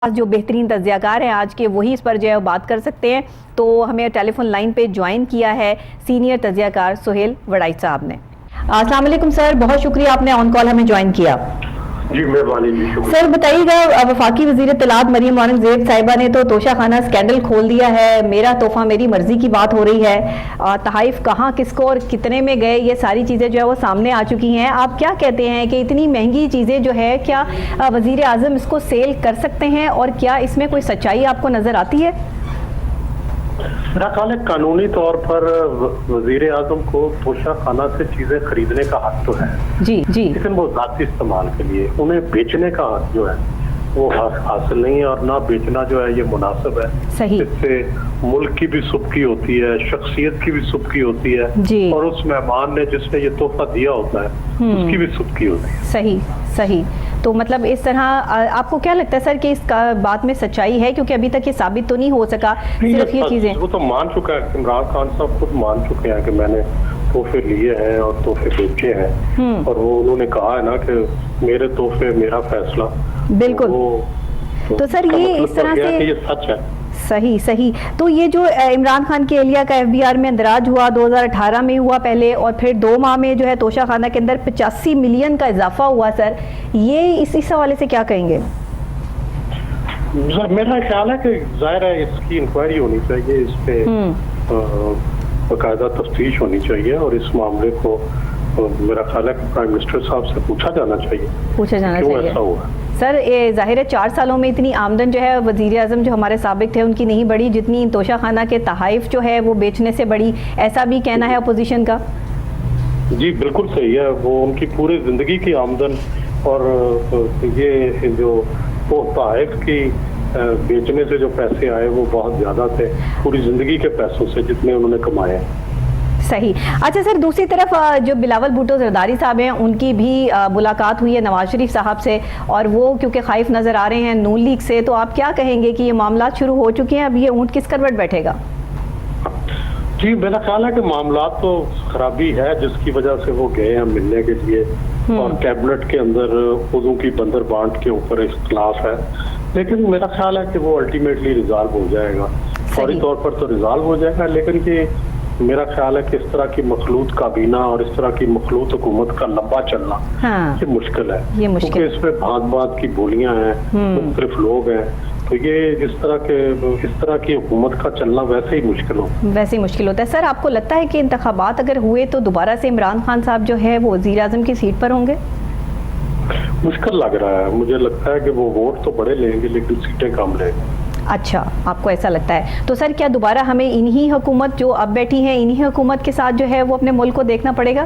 जो बेहतरीन तज्ज़ियाकार हैं आज के वही इस पर जो है बात कर सकते हैं। तो हमें टेलीफोन लाइन पे ज्वाइन किया है सीनियर तज्ज़ियाकार सुहेल वड़ाई साहब ने। अस्सलाम वालेकुम सर, बहुत शुक्रिया आपने ऑन कॉल हमें ज्वाइन किया। जी मेहरबानी जी, शुक्रिया। सर बताइएगा, वफाकी वज़ीर इत्तलात मरियम औरंगज़ेब साहिबा ने तो तोशा खाना स्कैंडल खोल दिया है। मेरा तोहफा मेरी मर्जी की बात हो रही है। तहाइफ कहाँ, किसको और कितने में गए, ये सारी चीज़ें जो है वो सामने आ चुकी हैं। आप क्या कहते हैं कि इतनी महंगी चीज़ें जो है क्या वज़ीर आज़म इसको सेल कर सकते हैं और क्या इसमें कोई सच्चाई आपको नज़र आती है? मेरा ख्याल है कानूनी तौर पर वजीर आजम को तोशा खाना से चीजें खरीदने का हक तो है जी जी, लेकिन वो जाती इस्तेमाल के लिए, उन्हें बेचने का हक जो है वो हासिल नहीं है और ना बेचना जो है ये मुनासिब है। सही। इससे मुल्क की भी सुबकी होती है, शख्सियत की भी सुबकी होती है जी। और उस मेहमान ने जिसने ये तोहफा दिया होता है उसकी भी सुबकी होती है। सही सही। तो मतलब इस तरह आपको क्या लगता है सर कि इस बात में सच्चाई है, क्योंकि अभी तक ये साबित तो नहीं हो सका सिर्फ ये चीजें। वो तो मान चुका है, इमरान खान साहब खुद मान चुके हैं कि मैंने तोहफे लिए हैं और तोहफे बेचे हैं और वो उन्होंने कहा है ना कि मेरे तोहफे मेरा फैसला। बिल्कुल। तो सर ये इस तरह से ये सच है। सही सही। तो ये जो इमरान खान के एहलिया का एफबीआर में अंदराज हुआ 2018 में हुआ पहले, और फिर 2 माह में जो है तोशा खाना के अंदर 85 मिलियन का इजाफा हुआ सर, ये इस हवाले से क्या कहेंगे? मेरा ख्याल है कि जाहिर है इसकी इंक्वायरी होनी चाहिए, इस पे बाकायदा तफ्तीश होनी चाहिए और इस मामले को मेरा ख्याल है कि प्राइम मिनिस्टर साहब से पूछा जाना चाहिए क्यों ऐसा हुआ। सर ये जाहिर है 4 सालों में इतनी आमदन जो है वज़ीर आज़म जो हमारे साबिक थे उनकी नहीं बढ़ी जितनी तोशा खाना के तहाइफ जो है वो बेचने से बढ़ी, ऐसा भी कहना है अपोजिशन का। जी बिल्कुल सही है, वो उनकी पूरी जिंदगी की आमदन और ये जो तहाइफ की बेचने से जो पैसे आए वो बहुत ज्यादा थे पूरी जिंदगी के पैसों से जितने उन्होंने कमाए। सही। अच्छा सर, दूसरी तरफ जो बिलावल भुट्टो ज़रदारी साहब हैं उनकी भी मुलाकात हुई है नवाज शरीफ साहब से, और वो क्योंकि खाइफ नज़र आ रहे हैं नून लीग से, तो आप क्या कहेंगे कि ये मामला शुरू हो चुके हैं, अब ये ऊंट किस करवट बैठेगा? जी मेरा ख्याल है कि मामला तो खराबी है जिसकी वजह से वो गए हैं मिलने के लिए और कैबिनेट के अंदर उर्दू की बंदर बांट के ऊपर इख्तिलाफ है, लेकिन मेरा ख्याल है कि वो अल्टीमेटली रिजॉल्व हो जाएगा। फौरी तौर पर तो रिजॉल्व हो जाएगा, लेकिन कि मेरा ख्याल है कि इस तरह की मखलूत काबीना और इस तरह की मखलूत हुकूमत का लंबा चलना ये मुश्किल है, क्योंकि इसमें भाग भाग की बोलियां हैं, मुख्तलिफ लोग हैं, तो ये इस तरह की हुकूमत का चलना वैसे ही मुश्किल होता है। सर आपको लगता है कि इंतखाबात अगर हुए तो दोबारा से इमरान खान साहब जो है वो वज़ीर आज़म की सीट पर होंगे? मुश्किल लग रहा है, मुझे लगता है कि वो वोट तो बड़े लेंगे लेकिन सीटें कम लेंगे। अच्छा, आपको ऐसा लगता है? तो सर क्या दोबारा हमें इन्हीं हुकूमत जो अब बैठी है इन्हीं हुकूमत के साथ जो है वो अपने मुल्क को देखना पड़ेगा?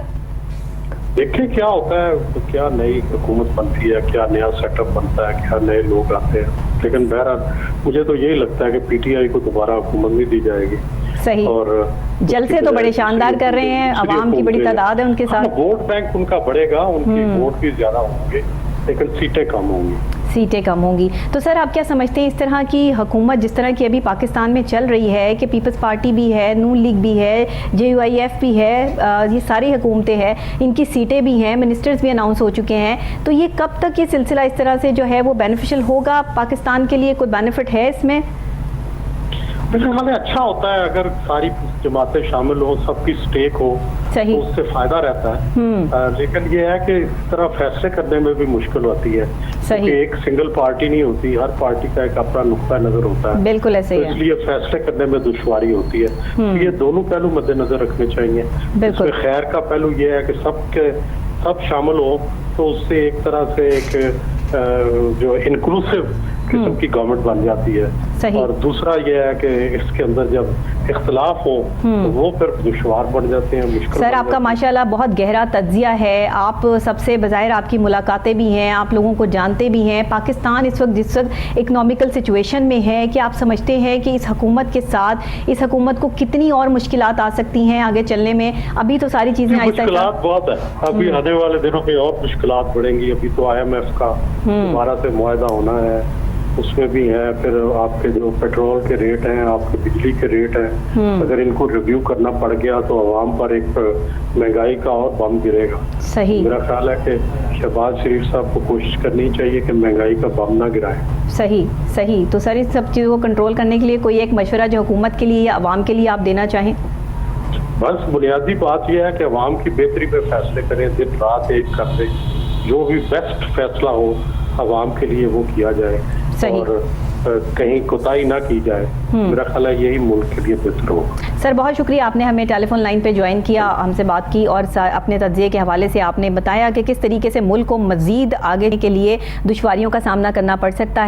देखिए क्या होता है, क्या नई हुकूमत बनती है, क्या नया सेटअप बनता है, क्या नए लोग आते हैं, लेकिन बहरहाल मुझे तो यही लगता है कि पीटीआई को दोबारा हुकूमत नहीं दी जाएगी। सही। और जलसे तो बड़े शानदार कर रहे हैं, अवाम की बड़ी तादाद है उनके साथ, वोट बैंक उनका बढ़ेगा, उनकी वोट भी ज्यादा होंगे लेकिन सीटें कम होंगी। तो सर आप क्या समझते हैं इस तरह की हुकूमत जिस तरह की अभी पाकिस्तान में चल रही है कि पीपल्स पार्टी भी है, नून लीग भी है, JUIF भी है, ये सारी हुकूमतें हैं, इनकी सीटें भी हैं, मिनिस्टर्स भी अनाउंस हो चुके हैं, तो ये कब तक ये सिलसिला इस तरह से जो है वो बेनिफिशियल होगा? पाकिस्तान के लिए कोई बेनिफिट है इसमें? हमें अच्छा होता है अगर सारी जमातें शामिल हो, सबकी स्टेक हो, तो उससे फायदा रहता है, लेकिन ये है कि इस तरह फैसले करने में भी मुश्किल होती है क्योंकि एक सिंगल पार्टी नहीं होती, हर पार्टी का एक अपना नुक्ता नजर होता है। बिल्कुल ऐसे तो इसलिए फैसले करने में दुश्वारी होती है, तो ये दोनों पहलू मद्देनजर रखने चाहिए। इसमें खैर का पहलू ये है कि सब शामिल हो तो उससे एक तरह से एक जो इंक्लूसिव किस्म की गवर्नमेंट बन जाती है, और दूसरा ये है कि इसके अंदर जब इख्तिलाफ हो तो वो फिर दुश्वार बन जाते हैं, मुश्किल। सर आपका माशाल्लाह बहुत गहरा तज्जिया है, आप सबसे बज़ाहिर आपकी मुलाकातें भी हैं, आप लोगों को जानते भी हैं। पाकिस्तान इस वक्त जिस वक्त इकनॉमिकल सिचुएशन में है कि आप समझते हैं कि इस हुकूमत के साथ इस हुकूमत को कितनी और मुश्किलात आ सकती हैं आगे चलने में? अभी तो सारी चीज़ें मुश्किलात बहुत है, अभी आने वाले दिनों में और मुश्किलात बढ़ेंगी। अभी तो IMF का दोबारा से मुआहदा होना है उसमें भी है, फिर आपके जो पेट्रोल के रेट हैं, आपके बिजली के रेट हैं, अगर इनको रिव्यू करना पड़ गया तो आवाम पर एक महंगाई का और बम गिरेगा। सही मेरा ख्याल है कि शहबाज शरीफ साहब को कोशिश करनी चाहिए कि महंगाई का बम ना गिराए। सही सही। तो सर इस सब चीज़ों को कंट्रोल करने के लिए कोई एक मशवरा जो हुकूमत के लिए या आवाम के लिए आप देना चाहें? बस बुनियादी बात यह है कि अवाम की बेहतरी पे फैसले करें, दिन रात एक कर दें, जो भी बेस्ट फैसला हो अवाम के लिए वो किया जाए सही। और कहीं कोताही ना की जाए। मेरा ख्याल है यही मुल्क के लिए बेहतर हो। सर बहुत शुक्रिया, आपने हमें टेलीफोन लाइन पे ज्वाइन किया, हमसे बात की और अपने तज्ज़िये के हवाले से आपने बताया कि किस तरीके से मुल्क को मज़ीद आगे के लिए दुश्वारियों का सामना करना पड़ सकता है।